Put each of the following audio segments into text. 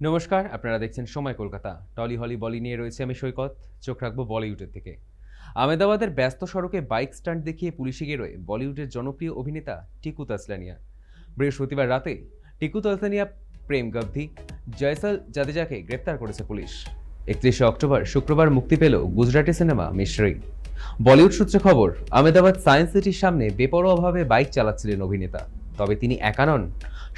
নমস্কার, আপনারা দেখছেন সময় কলকাতা। টলি হলি বলি নিয়ে রয়েছে আমি সৈকত। চোখ রাখবো বলিউডের দিকে। আহমেদাবাদের ব্যস্ত সড়কে বাইক স্টান্ট দেখিয়ে পুলিশে গেরোয় বলিউডের জনপ্রিয় অভিনেতা টিকু তাসলানিয়া। বৃহস্পতিবার রাতে টিকু তাসলানিয়া প্রেম গবধি জয়সাল জাদেজাকে গ্রেপ্তার করেছে পুলিশ। 31 অক্টোবর শুক্রবার মুক্তি পেল গুজরাটি সিনেমা মিস্ট্রি। বলিউড সূত্রে খবর, আহমেদাবাদ সায়েন্স সিটির সামনে বেপরোয়াভাবে বাইক চালাচ্ছিলেন অভিনেতা। তবে তিনি একা নন,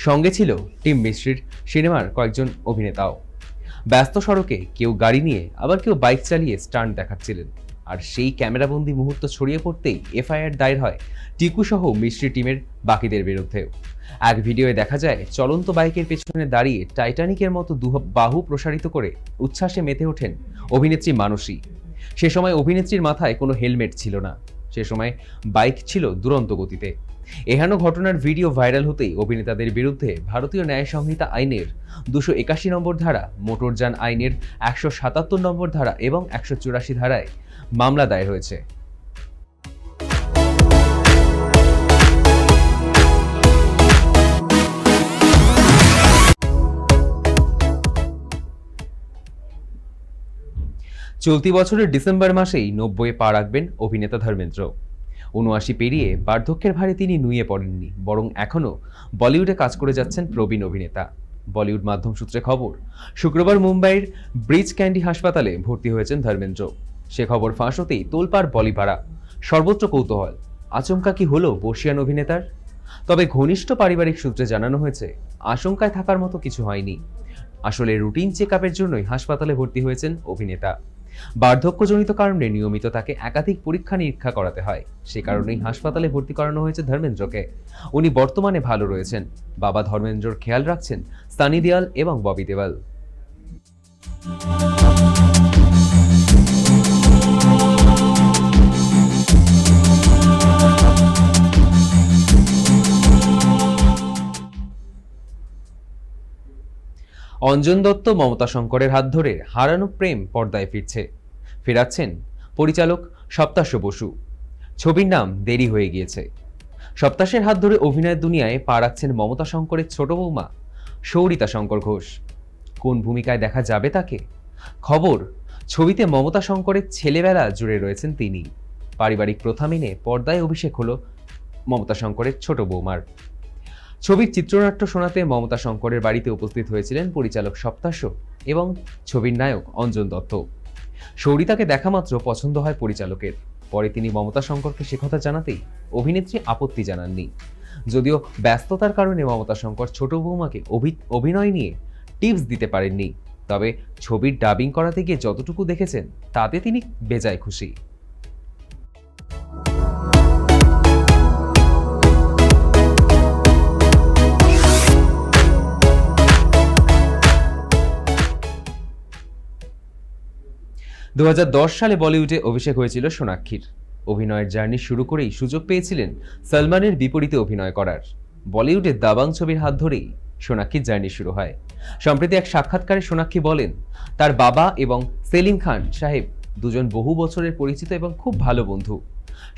সঙ্গে ছিল টিম মিস্ট্রির সিনেমার কয়েকজন অভিনেতাও। ব্যস্ত সড়কে কেউ গাড়ি নিয়ে, আবার কেউ বাইক চালিয়ে স্টান্ট দেখাচ্ছিলেন। আর সেই ক্যামেরাবন্দি মুহূর্ত ছড়িয়ে পড়তেই এফআইআর দায়ের হয় টিকু সহ মিস্ট্রি টিমের বাকিদের বিরুদ্ধেও। এক ভিডিওয়ে দেখা যায় চলন্ত বাইকের পেছনে দাঁড়িয়ে টাইটানিকের মতো বাহু প্রসারিত করে উচ্ছ্বাসে মেতে ওঠেন অভিনেত্রী মানসী। সে সময় অভিনেত্রীর মাথায় কোনো হেলমেট ছিল না। সে সময় বাইক ছিল দুরন্ত গতিতে। এহেন ঘটনার ভিডিও ভাইরাল হতেই অভিনেতাদের বিরুদ্ধে ভারতীয় ন্যায় সংহিতা আইনের 281 নম্বর ধারা, মোটরযান আইনের 177 নম্বর ধারা এবং 184 ধারায় মামলা দায়ের হয়েছে। চলতি বছরের ডিসেম্বর মাসেই 90-এ পা রাখবেন অভিনেতা ধর্মেন্দ্র। 79 পেরিয়ে বার্ধক্যের ভারে তিনি নুয়ে পড়েননি, বরং এখনও বলিউডে কাজ করে যাচ্ছেন প্রবীণ অভিনেতা। বলিউড মাধ্যম সূত্রে খবর, শুক্রবার মুম্বাইয়ের ব্রিজ ক্যান্ডি হাসপাতালে ভর্তি হয়েছেন ধর্মেন্দ্র। সে খবর ফাঁস হতেই তোলপাড় বলিপাড়া, সর্বত্র কৌতূহল। আচমকা কি হলো বর্ষিয়ান অভিনেতার? তবে ঘনিষ্ঠ পারিবারিক সূত্রে জানানো হয়েছে, আশঙ্কায় থাকার মতো কিছু হয়নি। আসলে রুটিন চেক আপের জন্যই হাসপাতালে ভর্তি হয়েছেন অভিনেতা। বার্ধক্যজনিত কারণে নিয়মিত তাকে একাধিক পরীক্ষা নিরীক্ষা করাতে হয়। সে কারণেই হাসপাতালে ভর্তি করানো হয়েছে ধর্মেন্দ্রকে। উনি বর্তমানে ভালো রয়েছেন। বাবা ধর্মেন্দ্রর খেয়াল রাখছেন সানি দেওল এবং ববি দেওল। অঞ্জন দত্ত মমতা শঙ্করের হাত ধরে হারানো প্রেম পর্দায় ফেরাচ্ছেন পরিচালক সপ্তাশ্য বসু। ছবির নাম দেরি হয়ে গিয়েছে। সপ্তাশের হাত ধরে অভিনয়ের দুনিয়ায় পা রাখছেন মমতা শঙ্করের ছোট বৌমা সৌরিতা শঙ্কর ঘোষ। কোন ভূমিকায় দেখা যাবে তাকে? খবর, ছবিতে মমতা শঙ্করের ছেলেবেলা জুড়ে রয়েছেন তিনি। পারিবারিক প্রথা মেনে পর্দায় অভিষেক হলো মমতা শঙ্করের ছোট বৌমার। ছবির চিত্রনাট্য শোনাতে মমতা শঙ্করের বাড়িতে উপস্থিত হয়েছিলেন পরিচালক সপ্তাশ্য এবং ছবির নায়ক অঞ্জন দত্ত। সৌরিতাকে দেখা মাত্র পছন্দ হয় পরিচালকের। পরে তিনি মমতা শঙ্করকে সে কথা জানাতেই অভিনেত্রী আপত্তি জানাননি। যদিও ব্যস্ততার কারণে মমতা শঙ্কর ছোট বৌমাকে অভিনয় নিয়ে টিপস দিতে পারেননি, তবে ছবির ডাবিং করাতে গিয়ে যতটুকু দেখেছেন তাতে তিনি বেজায় খুশি। 2010 সালে বলিউডে অভিষেক হয়েছিল সোনাক্ষীর। অভিনয়ের জার্নি শুরু করেই সুযোগ পেয়েছিলেন সলমানের বিপরীতে অভিনয় করার। বলিউডে দাবাং ছবির হাত ধরেই সোনাক্ষীর জার্নি শুরু হয়। সম্প্রতি এক সাক্ষাৎকারে সোনাক্ষী বলেন, তার বাবা এবং সেলিম খান সাহেব দুজন বহু বছরের পরিচিত এবং খুব ভালো বন্ধু।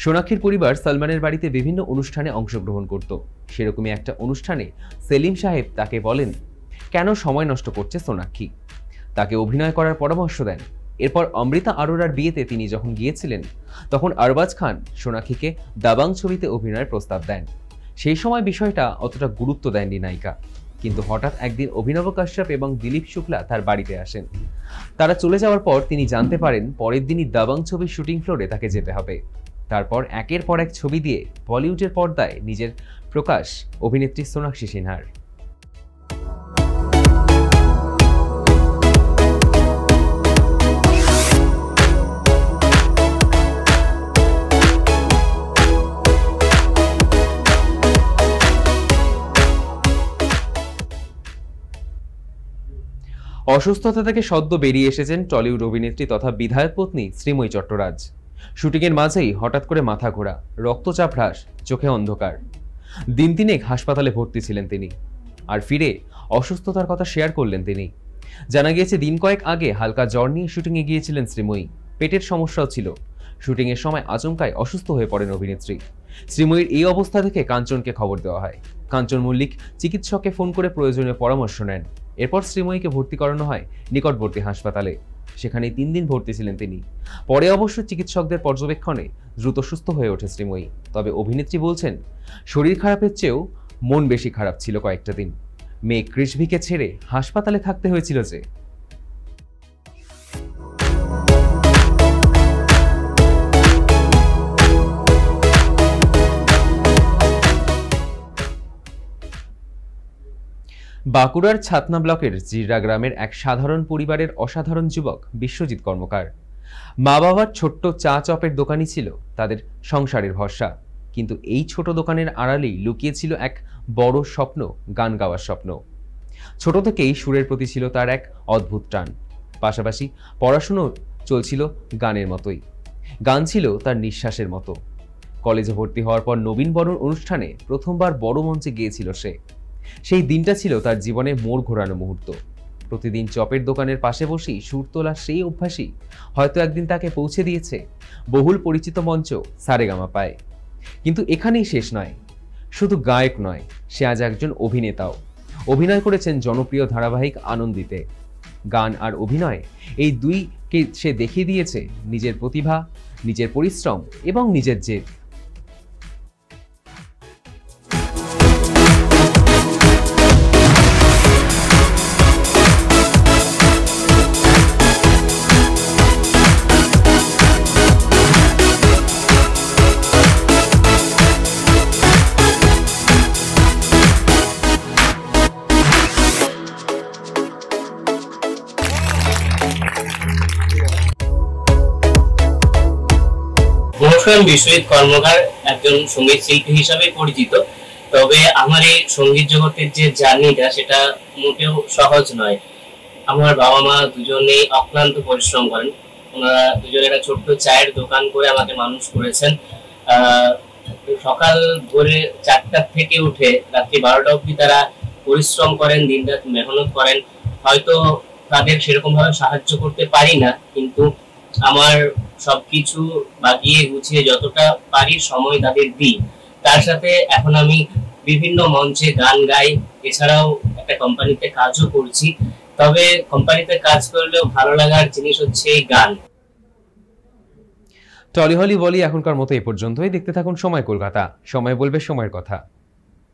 সোনাক্ষীর পরিবার সলমানের বাড়িতে বিভিন্ন অনুষ্ঠানে অংশগ্রহণ করত। সেরকমই একটা অনুষ্ঠানে সেলিম সাহেব তাকে বলেন, কেন সময় নষ্ট করছে সোনাক্ষী? তাকে অভিনয় করার পরামর্শ দেন। এরপর অমৃতা আরোরার বিয়েতে তিনি যখন গিয়েছিলেন, তখন আরবাজ খান সোনাক্ষীকে দাবাং ছবিতে অভিনয়ের প্রস্তাব দেন। সেই সময় বিষয়টা অতটা গুরুত্ব দেননি নায়িকা। কিন্তু হঠাৎ একদিন অভিনব কাশ্যপ এবং দিলীপ শুক্লা তার বাড়িতে আসেন। তারা চলে যাওয়ার পর তিনি জানতে পারেন পরের দিনই দাবাং ছবির শুটিং ফ্লোরে তাকে যেতে হবে। তারপর একের পর এক ছবি দিয়ে বলিউডের পর্দায় নিজের প্রকাশ অভিনেত্রী সোনাক্ষী সিনহার। অসুস্থতা থেকে সদ্য বেরিয়ে এসেছেন টলিউড অভিনেত্রী তথা বিধায়ক পত্নী শ্রীময়ী চট্টরাজ। শুটিংয়ের মাঝেই হঠাৎ করে মাথা ঘোরা, রক্তচাপ হ্রাস, চোখে অন্ধকার। দিন তিনেক হাসপাতালে ভর্তি ছিলেন তিনি। আর ফিরে অসুস্থতার কথা শেয়ার করলেন তিনি। জানা গিয়েছে দিন কয়েক আগে হালকা জ্বর নিয়ে শুটিংয়ে গিয়েছিলেন শ্রীময়ী। পেটের সমস্যাও ছিল। শুটিংয়ের সময় আচমকায় অসুস্থ হয়ে পড়েন অভিনেত্রী। শ্রীময়ীর এই অবস্থা দেখে কাঞ্চনকে খবর দেওয়া হয়। কাঞ্চন মল্লিক চিকিৎসককে ফোন করে প্রয়োজনীয় পরামর্শ নেন। এরপর শ্রীময়ীকে ভর্তি করানো হয় নিকটবর্তী হাসপাতালে। সেখানে 3 দিন ভর্তি ছিলেন তিনি। পরে অবশ্য চিকিৎসকদের পর্যবেক্ষণে দ্রুত সুস্থ হয়ে ওঠে শ্রীময়ী। তবে অভিনেত্রী বলছেন, শরীর খারাপের চেয়েও মন বেশি খারাপ ছিল কয়েকটা দিন। মেয়ে কৃষ্ভিকে ছেড়ে হাসপাতালে থাকতে হয়েছিল যে। বাঁকুড়ার ছাতনা ব্লকের জিররা গ্রামের এক সাধারণ পরিবারের অসাধারণ যুবক বিশ্বজিৎ কর্মকার। মা বাবার ছোট্ট চা চপের দোকানই ছিল তাদের সংসারের ভরসা। কিন্তু এই ছোট দোকানের আড়ালেই লুকিয়েছিল এক বড় স্বপ্ন, গান গাওয়ার স্বপ্ন। ছোট থেকেই সুরের প্রতি ছিল তার এক অদ্ভুত টান। পাশাপাশি পড়াশুনো চলছিল গানের মতোই। গান ছিল তার নিঃশ্বাসের মতো। কলেজে ভর্তি হওয়ার পর নবীনবরণ অনুষ্ঠানে প্রথমবার বড় মঞ্চে গিয়েছিল সে। সেই দিনটা ছিল তার জীবনে মোড় ঘোরানো মুহূর্ত। প্রতিদিন চপের দোকানের পাশে বসেই সুর তোলা সেই অভ্যাসই হয়তো একদিন তাকে পৌঁছে দিয়েছে বহুল পরিচিত মঞ্চ সারেগামাপায়। কিন্তু এখানেই শেষ নয়। শুধু গায়ক নয়, সে আজ একজন অভিনেতাও। অভিনয় করেছেন জনপ্রিয় ধারাবাহিক আনন্দিতে। গান আর অভিনয় এই দুইকে সে দেখিয়ে দিয়েছে নিজের প্রতিভা, নিজের পরিশ্রম এবং নিজের জেদ। নমস্কার, বিশ্বজিৎ কর্মকার একজন সঙ্গীত শিল্পী হিসাবে পরিচিত। তবে আমার এই সঙ্গীত জগতের যে জার্নিটা সেটা মোটেও সহজ নয়। আমার বাবা মা দুজনেই অক্লান্ত পরিশ্রম করেন। ওনারা দুজনে একটা ছোট্ট চায়ের দোকান করে আমাকে মানুষ করেছেন। সকাল ভোরে 4টা থেকে উঠে রাত্রি 12টা অবধি তারা পরিশ্রম করেন, দিনরাত মেহনত করেন। হয়তো তাদের সেরকম ভাবে সাহায্য করতে পারি না, কিন্তু আমার সবকিছু বাগিয়ে গুছিয়ে যতটা পারি সময় তাদের দিই। তার সাথে এখন আমি বিভিন্ন মঞ্চে গান গাই, এছাড়াও একটা কোম্পানিতে কাজও করছি। তবে কোম্পানিতে কাজ করলেও ভালো লাগার জিনিস হচ্ছে এই গান। টলি হলি বলি এখনকার মতো এ পর্যন্তই। দেখতে থাকুন সময় কলকাতা। সময় বলবে সময়ের কথা।